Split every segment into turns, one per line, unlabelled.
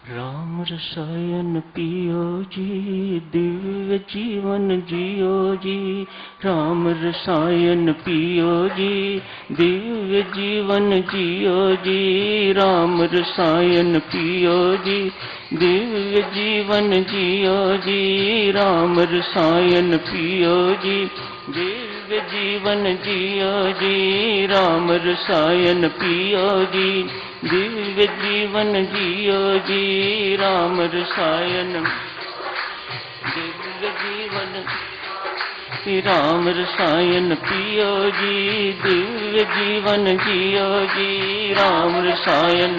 राम रसायन पियो जी, दिव्य जीवन जियो जी। राम रसायन पियो जी, दिव्य जीवन जियो जी। राम रसायन पियो जी, दिव्य जीवन जियो जी। राम रसायन पियो जी, दिव्य जीवन जियो जी। राम रसायन पियो जी, दिव्य जीवन जियो जी। राम रसायन दिव्य जीवन, राम रसायन पियो जी, दिव्य जीवन जियो जी। राम रसायन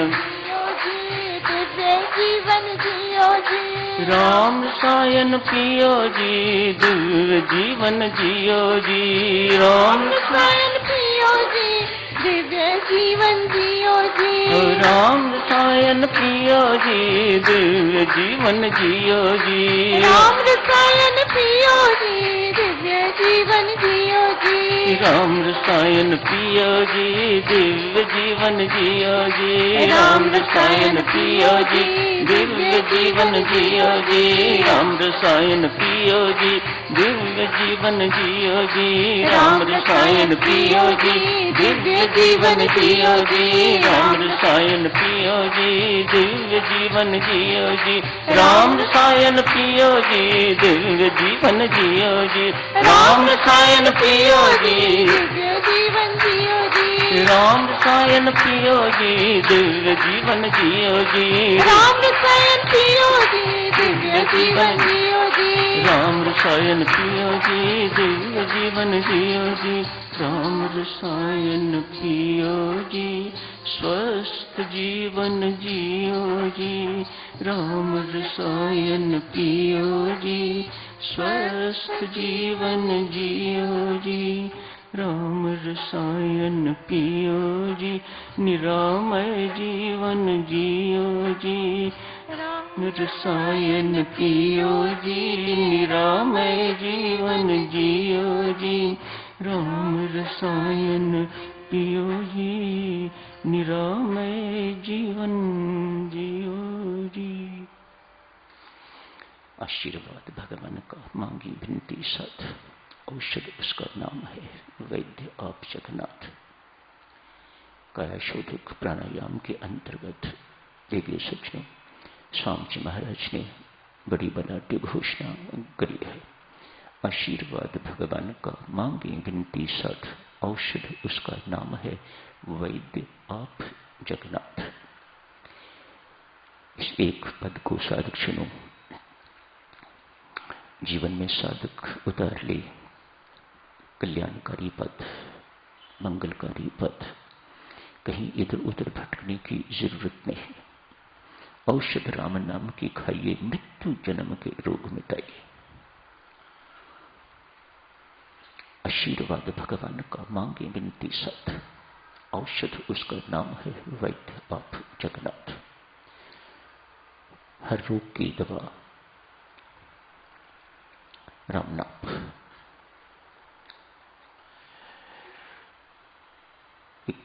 दिव्य जीवन जियो जी।
राम रसायन पियो जी, दिव्य जीवन जियो जी। राम
रसायन पियो जी, दिव्य जीवन जियो जी।
राम रसायन पियो जी, दिव्य जीवन जियो जी।
राम रसायन पियो जी, दिव्य जीवन जियो जी।
राम रसायन पियो जी, दिव्य जीवन जियो जी। राम रसायन पियो जी, दिव्य जीवन जियो जी। राम रसायन पियो जी, दिव्य जीवन जियो जी। राम रसायन पियो जी, दिव्य जीवन जियो जी। राम रसायन पियो जी, दिव्य जीवन जियो जी। राम रसायन पियो जी, दिव्य जीवन जियो जी। राम रसायन पियो जी,
दिव्य जीवन जियो जी।
राम रसायन पियो जी, दिव्य जीवन जियो जी।
राम रसायन पियो जी, दिव्य जीवन जियो जी।
राम रसायन पियो जी, दिव्य जीवन जियो जी। राम रसायन पियो जी, स्वस्थ जीवन जियो जी। राम रसायन पियो जी, स्वस्थ जीवन जियो जी। राम रसायन पियो जी, निरामय जीवन जियो जी। राम रसायन पियो जी, निरामय जीवन जियो जी। राम रसायन पियो जी, निरामय जीवन जियो जी। आशीर्वाद भगवान का मांगी विनती साथ। औषध उसका नाम है वैद्य आप जगन्नाथ। काया शोधक प्राणायाम के अंतर्गत देखिए सज्जनों, स्वामी जी महाराज ने बड़ी बनाट्य घोषणा करी है। आशीर्वाद भगवान का मांगे विनती साथ। औषध उसका नाम है वैद्य आप जगन्नाथ। इस एक पद को साधक सुनो, जीवन में साधक उतार ले। कल्याणकारी पद, मंगलकारी पद, कहीं इधर उधर भटकने की जरूरत नहीं। औषध राम नाम की खाइए, मृत्यु जन्म के रोग मिटाइए। आशीर्वाद भगवान का मांगे विनती सत। औषध उसका नाम है वैद्य आप जगन्नाथ। हर रोग की दवा राम नाम।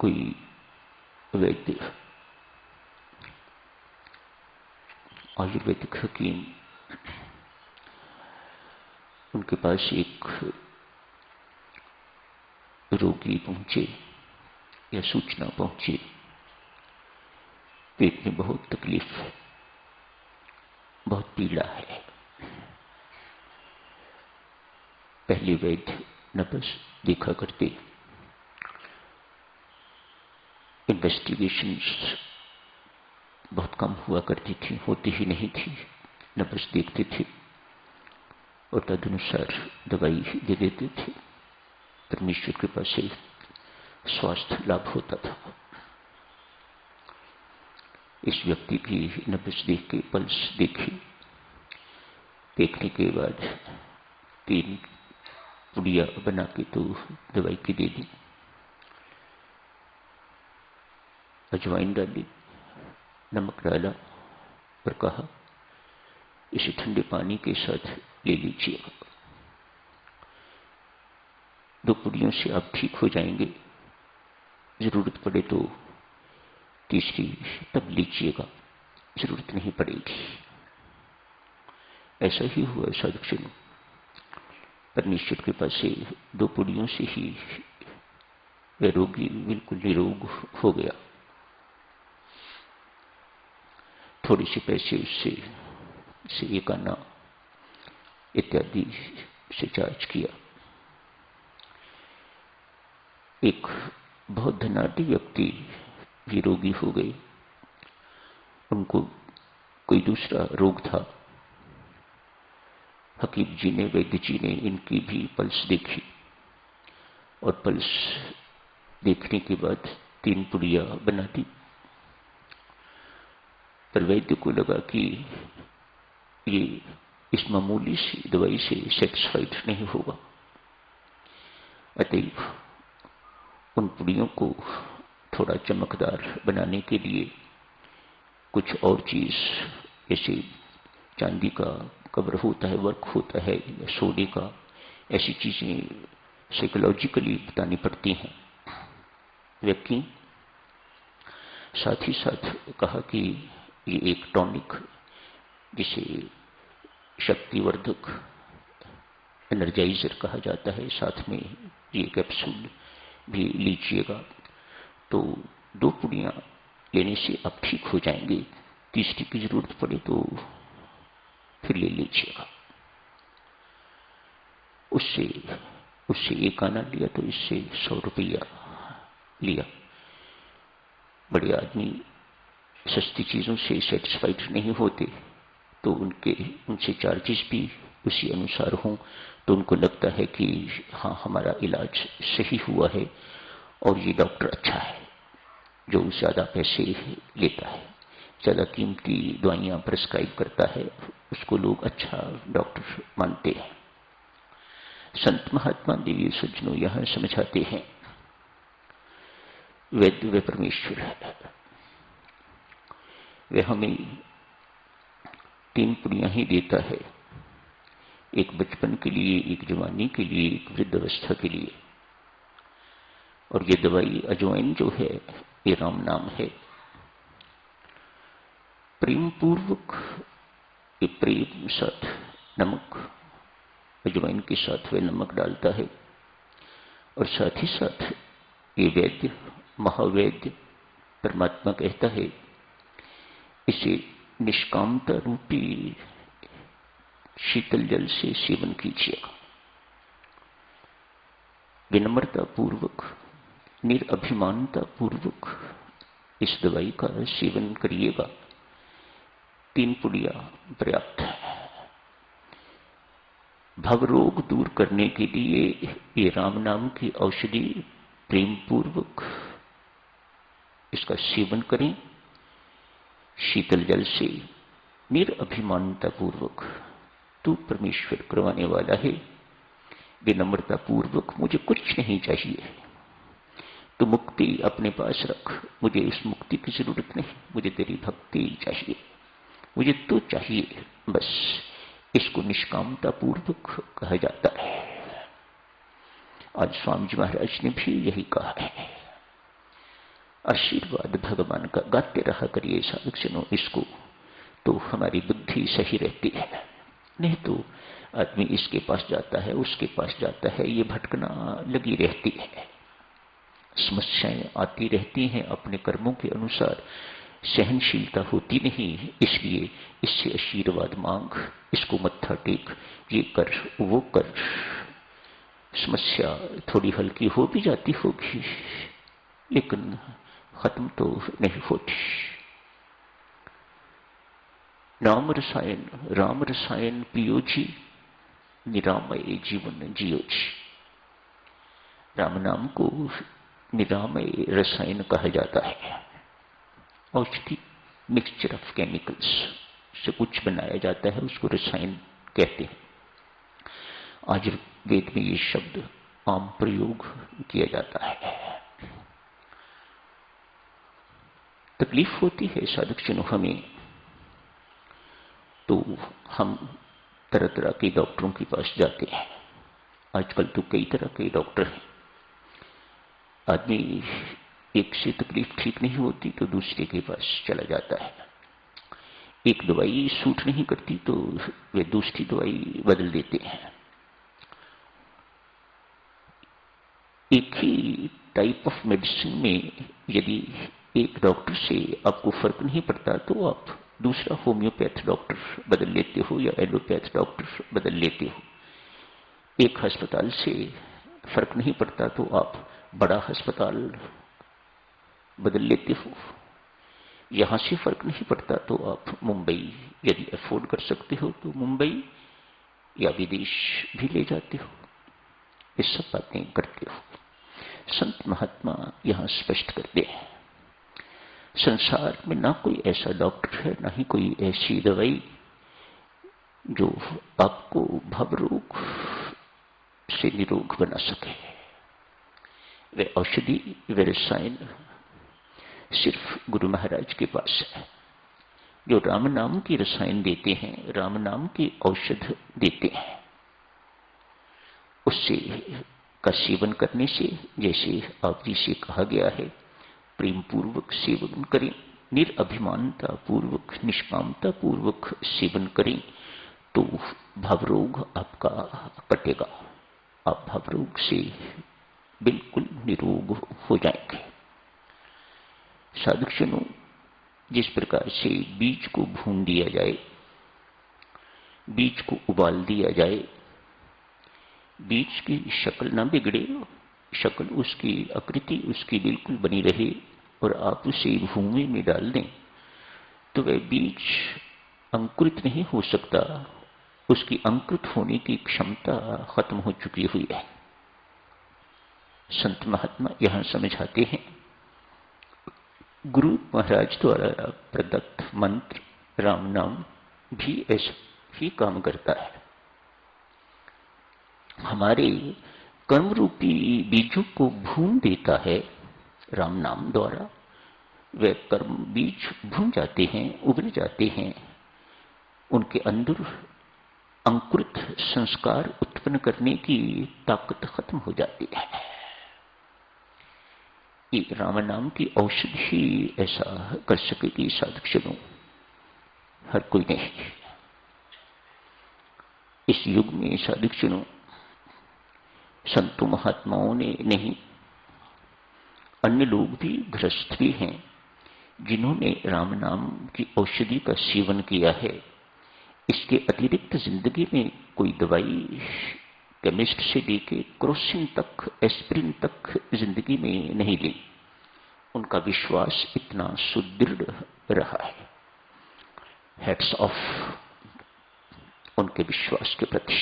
कोई वैद्य आयुर्वेदिक हकीम, उनके पास एक रोगी पहुंचे या सूचना पहुंची, पेट में बहुत तकलीफ है, बहुत पीड़ा है। पहले वैद्य नबस देखा करते, इन्वेस्टिगेशंस बहुत कम हुआ करती थी, होती ही नहीं थी। नबस देखते थे और तदनुसार दवाई दे देते थे। परमेश्वर के पास से स्वास्थ्य लाभ होता था। इस व्यक्ति की नबस देख के पल्स देखी, देखने के बाद 3 पुड़िया बना के तो दवाई की दे दी। अजवाइन डाली, नमक डाला और कहा इसे ठंडे पानी के साथ ले लीजिएगा। 2 पुड़ियों से आप ठीक हो जाएंगे, जरूरत पड़े तो तीसरी तब लीजिएगा। जरूरत नहीं पड़ेगी। ऐसा ही हुआ साधुजनों, परमेश्वर के पास से 2 पुड़ियों से ही वह रोगी बिल्कुल निरोग हो गया। थोड़े से पैसे उससे एक आना इत्यादि से चार्ज किया। एक बहुत धनाढ्य व्यक्ति भी रोगी हो गए। उनको कोई दूसरा रोग था। हकीम जी ने, वैद्य जी ने इनकी भी पल्स देखी और पल्स देखने के बाद 3 पुड़िया बना दी। पर वैद्य को लगा कि ये इस मामूली सी दवाई से सेटिस्फाइड नहीं होगा। अतएव उन पुड़ियों को थोड़ा चमकदार बनाने के लिए कुछ और चीज, जैसे चांदी का कवर होता है, वर्क होता है, या सोने का, ऐसी चीजें साइकोलॉजिकली बतानी पड़ती हैं। व्यक्ति साथ ही साथ कहा कि ये एक टॉनिक, जिसे शक्तिवर्धक एनर्जाइजर कहा जाता है, साथ में ये कैप्सूल भी लीजिएगा तो 2 पुड़ियां लेने से आप ठीक हो जाएंगे। तीसरी की जरूरत पड़े तो फिर ले लीजिएगा। उससे एक आना लिया तो इससे 100 रुपया लिया। बड़े आदमी सस्ती चीजों से सेटिस्फाइड नहीं होते, तो उनसे चार्जेस भी उसी अनुसार हों तो उनको लगता है कि हाँ, हमारा इलाज सही हुआ है और ये डॉक्टर अच्छा है। जो ज्यादा पैसे लेता है, ज्यादा कीमती दवाइयां प्रिस्क्राइब करता है, उसको लोग अच्छा डॉक्टर मानते हैं। संत महात्मा देवी सज्जनों यहां समझाते हैं, वैद्य व परमेश्वर है। वह हमें 3 पुड़ियां ही देता है, एक बचपन के लिए, एक जवानी के लिए, एक वृद्धावस्था के लिए। और ये दवाई अजवाइन जो है, ये राम नाम है। प्रेम पूर्वक ये प्रेम साथ नमक, अजवाइन के साथ वह नमक डालता है। और साथ ही साथ ये वैद्य, महावैद्य परमात्मा कहता है, इसे निष्कामता रूपी शीतल जल से सेवन कीजिएगा। विनम्रता पूर्वक, निरअभिमानता पूर्वक इस दवाई का सेवन करिएगा। 3 पुड़िया पर्याप्त है। भवरोग दूर करने के लिए ये राम नाम की औषधि प्रेम पूर्वक इसका सेवन करें, शीतल जल से, निरअभिमानता पूर्वक। तू परमेश्वर करवाने वाला है, विनम्रता पूर्वक, मुझे कुछ नहीं चाहिए, तो मुक्ति अपने पास रख, मुझे उस मुक्ति की जरूरत नहीं, मुझे तेरी भक्ति चाहिए, मुझे तो चाहिए बस। इसको निष्कामता पूर्वक कहा जाता है। आज स्वामी जी महाराज ने भी यही कहा है। आशीर्वाद भगवान का गाते रहा करिए साधक जनों इसको, तो हमारी बुद्धि सही रहती है। नहीं तो आदमी इसके पास जाता है, उसके पास जाता है, ये भटकना लगी रहती है। समस्याएं आती रहती हैं अपने कर्मों के अनुसार, सहनशीलता होती नहीं, इसलिए इससे आशीर्वाद मांग, इसको मत्था टेक, ये कर वो कर। समस्या थोड़ी हल्की हो भी जाती होगी, लेकिन खत्म तो नहीं होती। राम रसायन पियो जी, निरामय जीवन जियो जी। राम नाम को निरामय रसायन कहा जाता है। औषधि मिक्सचर ऑफ केमिकल्स से कुछ बनाया जाता है, उसको रसायन कहते हैं। आज वेद में ये शब्द आम प्रयोग किया जाता है। तकलीफ होती है साधक जनों हमें, तो हम तरह तरह के डॉक्टरों के पास जाते हैं। आजकल तो कई तरह के डॉक्टर हैं। आदमी एक से तकलीफ ठीक नहीं होती तो दूसरे के पास चला जाता है। एक दवाई सूट नहीं करती तो वे दूसरी दवाई बदल देते हैं। एक ही टाइप ऑफ मेडिसिन में यदि एक डॉक्टर से आपको फर्क नहीं पड़ता तो आप दूसरा होम्योपैथ डॉक्टर बदल लेते हो या एलोपैथ डॉक्टर बदल लेते हो। एक अस्पताल से फर्क नहीं पड़ता तो आप बड़ा अस्पताल बदल लेते हो। यहां से फर्क नहीं पड़ता तो आप मुंबई यदि अफोर्ड कर सकते हो तो मुंबई या विदेश भी ले जाते हो। ये सब बातें करते हो। संत महात्मा यहां स्पष्ट करते हैं, संसार में ना कोई ऐसा डॉक्टर है, ना ही कोई ऐसी दवाई जो आपको भवरोग से निरोग बना सके। वे औषधि, वे रसायन सिर्फ गुरु महाराज के पास है, जो राम नाम की रसायन देते हैं, राम नाम की औषध देते हैं। उससे का सेवन करने से, जैसे आप जी से कहा गया है, प्रेम पूर्वक सेवन करें, निरअभिमानता पूर्वक, निष्कामता पूर्वक सेवन करें तो भवरोग आपका कटेगा। आप भवरोग से बिल्कुल निरोग हो जाएंगे। साधुजनों, जिस प्रकार से बीज को भून दिया जाए, बीज को उबाल दिया जाए, बीज की शक्ल ना बिगड़े, शक्ल उसकी, आकृति उसकी बिल्कुल बनी रहे और आप उसे भूमि में डाल दें तो वह बीज अंकुरित नहीं हो सकता, उसकी अंकुरित होने की क्षमता खत्म हो चुकी हुई है। संत महात्मा यहां समझाते हैं, गुरु महाराज द्वारा प्रदत्त मंत्र राम नाम भी ऐसा ही काम करता है। हमारे कर्म रूपी बीजों को भून देता है राम नाम द्वारा। वे कर्म बीज भून जाते हैं, उगल जाते हैं, उनके अंदर अंकुरित संस्कार उत्पन्न करने की ताकत खत्म हो जाती है। ये राम नाम की औषधि ही ऐसा कर सकेगी साधुजनों, हर कोई नहीं। इस युग में साधुजनों, संतों महात्माओं ने नहीं, अन्य लोग भी, गृहस्थ भी हैं जिन्होंने राम नाम की औषधि का सेवन किया है। इसके अतिरिक्त जिंदगी में कोई दवाई केमिस्ट से लेके क्रोसिन तक, एस्प्रिन तक जिंदगी में नहीं ली। उनका विश्वास इतना सुदृढ़ रहा है। हैट्स ऑफ उनके विश्वास के प्रति।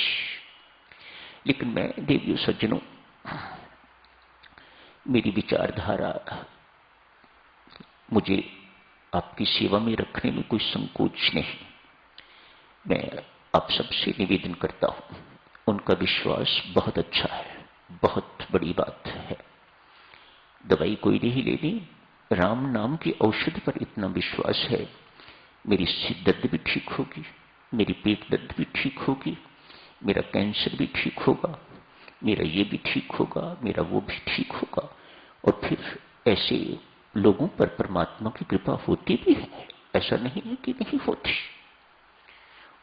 लेकिन मैं देवियों सज्जनों, मेरी विचारधारा, मुझे आपकी सेवा में रखने में कोई संकोच नहीं। मैं आप सबसे निवेदन करता हूं, उनका विश्वास बहुत अच्छा है, बहुत बड़ी बात है। दवाई कोई नहीं लेनी, राम नाम की औषधि पर इतना विश्वास है, मेरी सिर दर्द भी ठीक होगी, मेरी पेट दर्द भी ठीक होगी, मेरा कैंसर भी ठीक होगा, मेरा ये भी ठीक होगा, मेरा वो भी ठीक होगा। और फिर ऐसे लोगों पर परमात्मा की कृपा होती भी है, ऐसा नहीं है कि नहीं होती।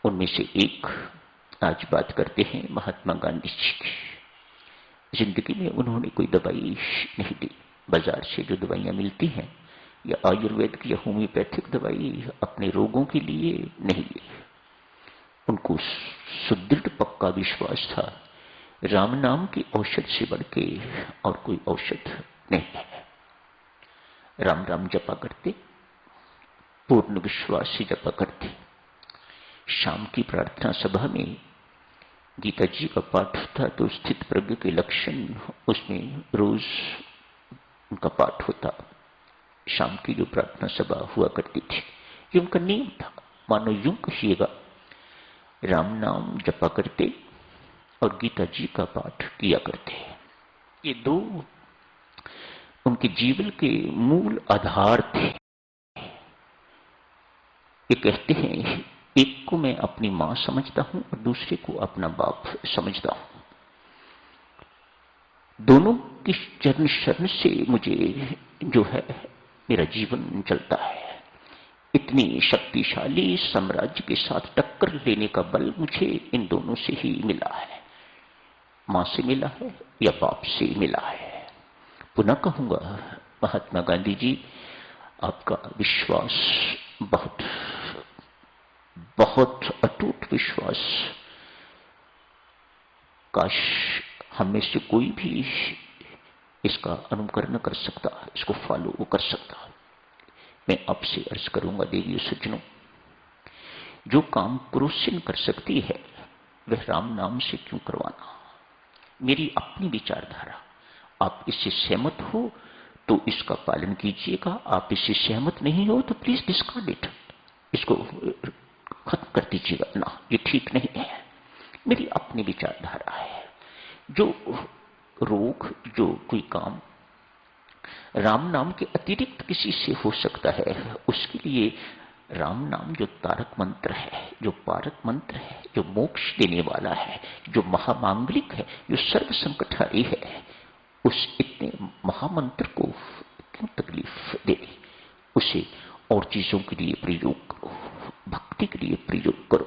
उनमें से एक आज बात करते हैं महात्मा गांधी जी की। जिंदगी में उन्होंने कोई दवाई नहीं दी। बाजार से जो दवाइयां मिलती हैं या आयुर्वेद की या होम्योपैथिक दवाई अपने रोगों के लिए नहीं ली। उनको सुदृढ़ पक्का विश्वास था, राम नाम की औषध से बढ़ के और कोई औषध नहीं है। राम राम जपा करते, पूर्ण विश्वास से जपा करते। शाम की प्रार्थना सभा में गीता जी का पाठ होता तो स्थित प्रज्ञ के लक्षण उसमें रोज उनका पाठ होता। शाम की जो प्रार्थना सभा हुआ करती थी, ये उनका नियम था। मानो यूं कहिएगा, राम नाम जपा करते और गीता जी का पाठ किया करते। ये दो उनके जीवन के मूल आधार थे। ये कहते हैं, एक को मैं अपनी मां समझता हूं और दूसरे को अपना बाप समझता हूं। दोनों की चरण शरण से मुझे जो है मेरा जीवन चलता है। इतनी शक्तिशाली साम्राज्य के साथ टक्कर लेने का बल मुझे इन दोनों से ही मिला है, मां से मिला है या बाप से मिला है। पुनः कहूंगा, महात्मा गांधी जी, आपका विश्वास बहुत बहुत अटूट विश्वास, काश हम में से कोई भी इसका अनुकरण कर सकता, इसको फॉलो कर सकता। मैं आपसे अर्ज करूंगा देवी सज्जनों, जो काम क्रोध से न कर सकती है वह राम नाम से क्यों करवाना। मेरी अपनी विचारधारा, आप इससे सहमत हो तो इसका पालन कीजिएगा, आप इससे सहमत नहीं हो तो प्लीज डिस्कार्ड इट, इसको खत्म कर दीजिएगा ना, ये ठीक नहीं है। मेरी अपनी विचारधारा है। जो रोग, जो कोई काम राम नाम के अतिरिक्त किसी से हो सकता है, उसके लिए राम नाम जो तारक मंत्र है, जो पारक मंत्र है, जो मोक्ष देने वाला है, जो महामांगलिक है, जो सर्व संकटहारी है, उस इतने महामंत्र को क्यों तकलीफ दे। उसे और चीजों के लिए प्रयोग करो, भक्ति के लिए प्रयोग करो,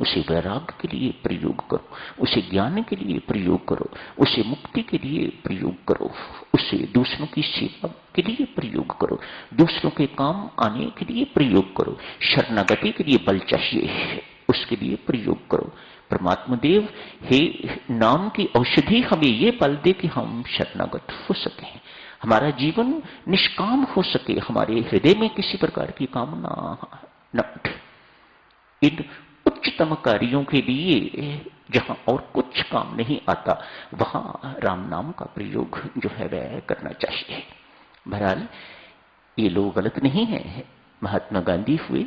उसे वैराग्य के लिए प्रयोग करो, उसे ज्ञान के लिए प्रयोग करो, उसे मुक्ति के लिए प्रयोग करो, उसे दूसरों की सेवा के लिए प्रयोग करो, दूसरों के काम आने के लिए प्रयोग करो, शरणागति के लिए बल चाहिए, उसके लिए प्रयोग करो। परमात्मा देव, हे नाम की औषधि हमें ये बल दे कि हम शरणागत हो सके, हमारा जीवन निष्काम हो सके, हमारे हृदय में किसी प्रकार की कामना न उठे। इन उच्चतम कार्यों के लिए जहां और कुछ काम नहीं आता, वहां राम नाम का प्रयोग जो है वह करना चाहिए। बहरहाल ये लोग गलत नहीं है। महात्मा गांधी हुए,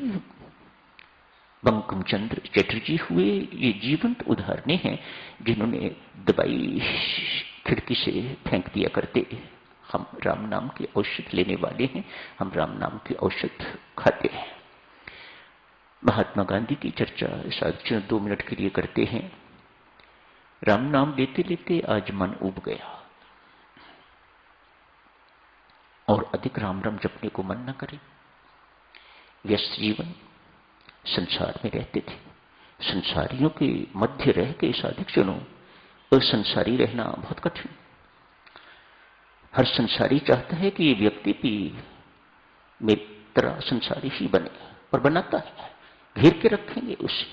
बंकिम चंद्र चटर्जी हुए, ये जीवंत उदाहरण हैं जिन्होंने दवाई खिड़की से फेंक दिया करते। हम राम नाम के औषध लेने वाले हैं, हम राम नाम के औषध खाते हैं। महात्मा गांधी की चर्चा शायद 2 मिनट के लिए करते हैं। राम नाम लेते लेते आज मन उब गया और अधिक राम राम जपने को मन न करे। व्यस्त जीवन, संसार में रहते थे, संसारियों के मध्य रह के साधक जनों, असंसारी रहना बहुत कठिन। हर संसारी चाहता है कि ये व्यक्ति भी मेरी तरह संसारी ही बने, और बनाता है, घेर के रखेंगे उसे,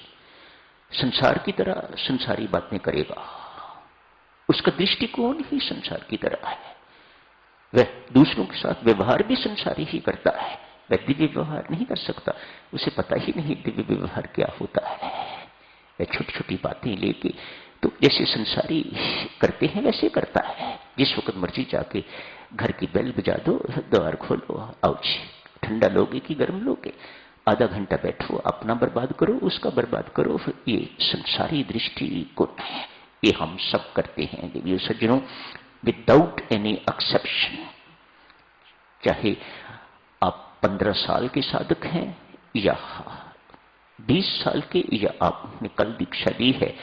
संसार की तरह संसारी बातें करेगा, उसका दृष्टिकोण ही संसार की तरह है, वह दूसरों के साथ व्यवहार भी संसारी ही करता है, वह दिव्य व्यवहार नहीं कर सकता, उसे पता ही नहीं दिव्य व्यवहार क्या होता है। वह छोटी छोटी बातें लेके तो जैसे संसारी करते हैं वैसे करता है। जिस वक्त मर्जी जाके घर की बेल बजा दो, द्वार खोलो, आओ जी, ठंडा लोगे कि गर्म लोगे, आधा घंटा बैठो, अपना बर्बाद करो, उसका बर्बाद करो, ये संसारी दृष्टिकोण है। ये हम सब करते हैं देवियों सज्जनों, विदाउट एनी एक्सेप्शन। चाहे आप 15 साल के साधक हैं या 20 साल के, या आपने कल दीक्षा ली है,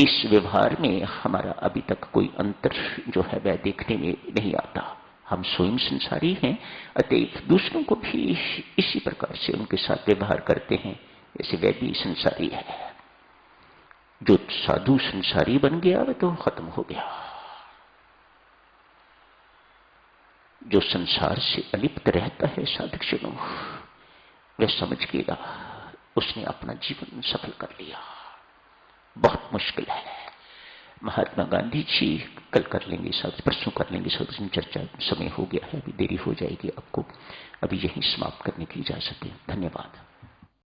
इस व्यवहार में हमारा अभी तक कोई अंतर जो है वह देखने में नहीं आता। हम स्वयं संसारी हैं, अतएव दूसरों को भी इसी प्रकार से उनके साथ व्यवहार करते हैं जैसे वह भी संसारी है। जो साधु संसारी बन गया वह तो खत्म हो गया। जो संसार से अलिप्त रहता है साधक जनों, वह समझ गया उसने अपना जीवन सफल कर लिया। बहुत मुश्किल है। महात्मा गांधी जी कल कर लेंगे, परसों कर लेंगे सब चर्चा, समय हो गया है, अभी देरी हो जाएगी आपको, अभी यही समाप्त करने की इजाजत है। धन्यवाद।